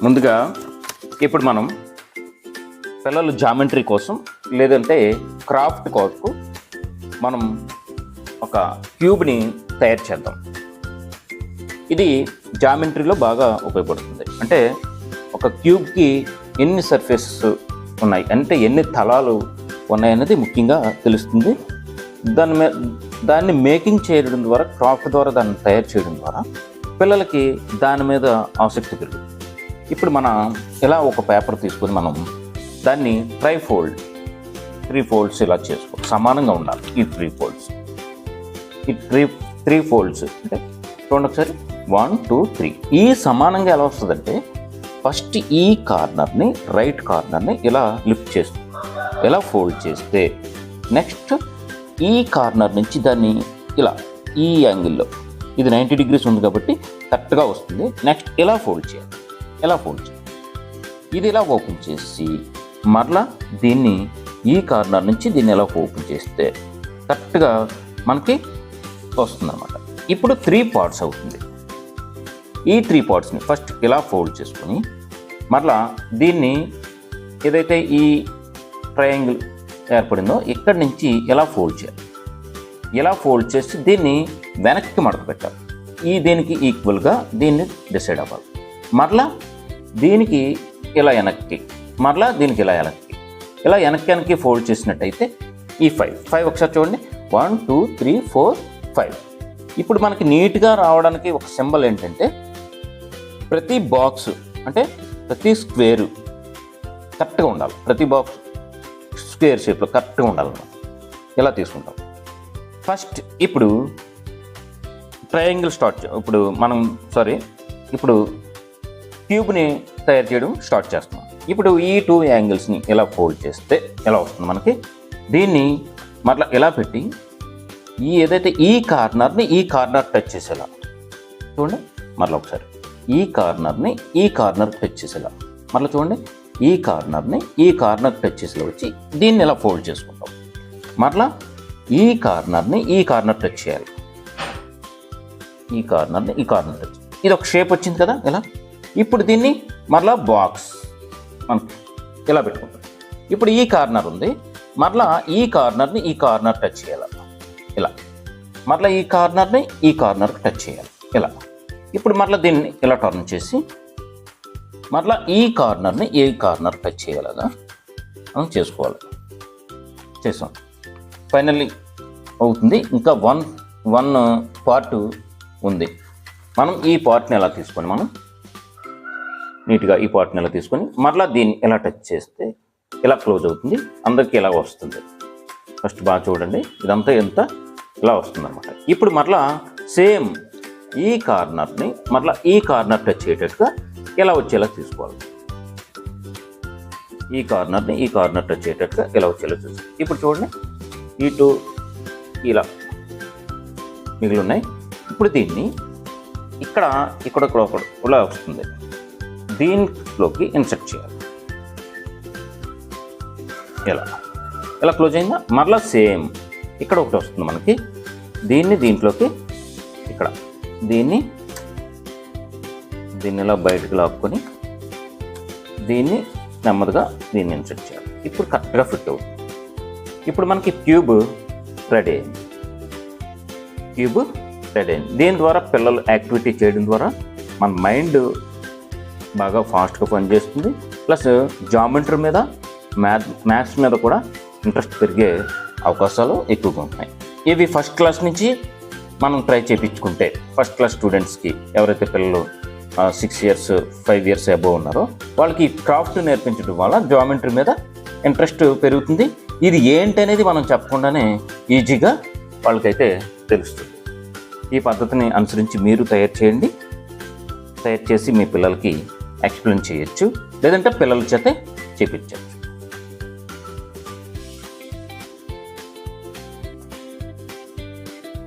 ముందుగా ఇప్పుడు మనం పిల్లలు జామెట్రీ కోసం లేదంటే క్రాఫ్ట్ కోసం మనం ఒక క్యూబ్ని తయారు చేద్దాం. ఇది జామెట్రీలో బాగా ఉపయోగపడుతుంది. అంటే ఒక క్యూబ్కి ఎన్ని సర్ఫేసెస్ ఉన్నాయి, అంటే ఎన్ని తలాలు ఉన్నాయనేది ముఖ్యంగా తెలుస్తుంది. దాన్ని మేకింగ్ చేయడం ద్వారా, క్రాఫ్ట్ ద్వారా దాన్ని తయారు చేయడం ద్వారా పిల్లలకి దాని మీద ఆసక్తి పెరుగుతుంది. ఇప్పుడు మనం ఇలా ఒక పేపర్ తీసుకొని మనం దాన్ని త్రీ ఫోల్డ్స్ ఇలా చేసుకో, సమానంగా ఉండాలి. ఈ త్రీ ఫోల్డ్స్ అంటే చూడండి ఒకసారి, 1 2 3. ఈ సమానంగా ఎలా వస్తుందంటే, ఫస్ట్ ఈ కార్నర్ని, రైట్ కార్నర్ని ఇలా లిఫ్ట్ చేస్తూ ఇలా ఫోల్డ్ చేస్తే, నెక్స్ట్ ఈ కార్నర్ నుంచి దాన్ని ఇలా ఈ యాంగిల్లో, ఇది 90 degrees ఉంది కాబట్టి కరెక్ట్గా వస్తుంది. నెక్స్ట్ ఇలా ఫోల్డ్ చేయాలి. ఇది ఇలా ఓపెన్ చేసి మరలా దీన్ని ఈ కార్నర్ నుంచి దీన్ని ఎలా ఓపెన్ చేస్తే కరెక్ట్గా మనకి వస్తుంది అన్నమాట. ఇప్పుడు 3 parts అవుతుంది. ఈ 3 partsని ఫస్ట్ ఇలా ఫోల్డ్ చేసుకొని మరలా దీన్ని ఏదైతే ఈ ట్రయాంగిల్ ఏర్పడిందో ఇక్కడి నుంచి ఎలా ఫోల్డ్ చేయాలి. ఇలా ఫోల్డ్ చేసి దీన్ని వెనక్కి మడత పెట్టాలి. దీనికి ఈక్వల్గా దీన్ని డిసైడ్ అవ్వాలి. మరలా దీనికి ఇలా వెనక్కి, మరలా దీనికి ఇలా వెనక్కి ఫోల్డ్ చేసినట్టయితే ఈ 5 ఒకసారి చూడండి, 1 2 3 4 5. ఇప్పుడు మనకి నీట్గా రావడానికి ఒక సింబల్ ఏంటంటే, ప్రతి బాక్స్ అంటే ప్రతి స్క్వేరు కరెక్ట్గా ఉండాలి. ప్రతి బాక్స్ స్క్వేర్ షేప్లో కరెక్ట్గా ఉండాలన్నమాట. ఇలా తీసుకుంటాం. ఫస్ట్ ఇప్పుడు ట్రయాంగిల్ ఇప్పుడు క్యూబ్ని తయారు చేయడం స్టార్ట్ చేస్తున్నాం. ఇప్పుడు ఈ 2 యాంగిల్స్ని ఇలా ఫోల్డ్ చేస్తే ఎలా వస్తుంది మనకి. దీన్ని మరలా ఇలా పెట్టి ఏదైతే ఈ కార్నర్ టచ్ చేసేలా చూడండి. మరలా ఒకసారి ఈ కార్నర్ టచ్ చేసేలా, మరలా చూడండి, ఈ కార్నర్ టచ్ చేసేలా వచ్చి దీన్ని ఇలా ఫోల్డ్ చేసుకుంటాం. మరలా ఈ కార్నర్ టచ్ చేయాలి. ఈ కార్నర్ టచ్, ఇది ఒక షేప్ వచ్చింది కదా ఇలా. ఇప్పుడు దీన్ని మరలా బాక్స్ మనకి ఇలా పెట్టుకుంటాం. ఇప్పుడు ఈ కార్నర్ ఉంది, మరలా ఈ కార్నర్ టచ్ చేయాలి ఇలా. మరలా ఈ కార్నర్కి టచ్ చేయాలి ఇలా. ఇప్పుడు మరలా దీన్ని ఇలా టర్న్ చేసి మరలా ఈ కార్నర్ టచ్ చేయాలగా మనం చేసుకోవాలి. చేసాం, ఫైనల్లీ అవుతుంది. ఇంకా వన్ పార్ట్ ఉంది. మనం ఈ పార్ట్ని ఎలా తీసుకొని నీట్గా ఈ పార్ట్ని ఎలా తీసుకొని మరలా దీన్ని ఎలా టచ్ చేస్తే ఇలా క్లోజ్ అవుతుంది. అందరికీ ఇలా వస్తుంది. ఫస్ట్ బాగా చూడండి, ఇదంతా ఎంత ఇలా వస్తుంది అనమాట. ఇప్పుడు మరలా సేమ్ ఈ కార్నర్ టచ్ అయ్యేటట్టుగా ఎలా వచ్చేలా తీసుకోవాలి. ఈ కార్నర్ టచ్ అయ్యేటట్టుగా ఎలా వచ్చేలా చూసుకోవాలి. ఇప్పుడు చూడండి, ఈ 2 ఇలా మిగిలి ఉన్నాయి. ఇప్పుడు దీన్ని ఇక్కడ ఇలా వస్తుంది, దీంట్లోకి ఇన్సర్ట్ చేయాలి. ఇలా క్లోజ్ అయిందా. మరలా సేమ్ ఇక్కడ ఒకటి వస్తుంది మనకి. దీంట్లోకి ఇక్కడ దీన్ని ఇలా బయటకు లాక్కొని దీన్ని నెమ్మదిగా దీన్ని ఇన్సర్ట్ చేయాలి. ఇప్పుడు కరెక్ట్గా ఫిట్ అవుతుంది. ఇప్పుడు మనకి క్యూబ్ రెడీ అయింది. దీని ద్వారా పిల్లలు యాక్టివిటీ చేయడం ద్వారా మన మైండ్ బాగా ఫాస్ట్గా పనిచేస్తుంది. ప్లస్ జామెట్రీ మీద, మ్యాథ్స్ మీద కూడా ఇంట్రెస్ట్ పెరిగే అవకాశాలు ఎక్కువగా ఉంటాయి. ఇవి ఫస్ట్ క్లాస్ నుంచి మనం ట్రై చేయించుకుంటే, ఫస్ట్ క్లాస్ స్టూడెంట్స్కి ఎవరైతే పిల్లలు 6 years 5 years అబోవ్ ఉన్నారో వాళ్ళకి క్రాఫ్ట్ నేర్పించడం వల్ల జామెట్రీ మీద ఇంట్రెస్ట్ పెరుగుతుంది. ఇది ఏంటనేది మనం చెప్పకుండానే ఈజీగా వాళ్ళకైతే తెలుస్తుంది. ఈ పద్ధతిని అనుసరించి మీరు తయారు చేసి మీ పిల్లలకి ఎక్స్ప్లెయిన్ చేయొచ్చు, లేదంటే పిల్లల చేతే చేపించచ్చు.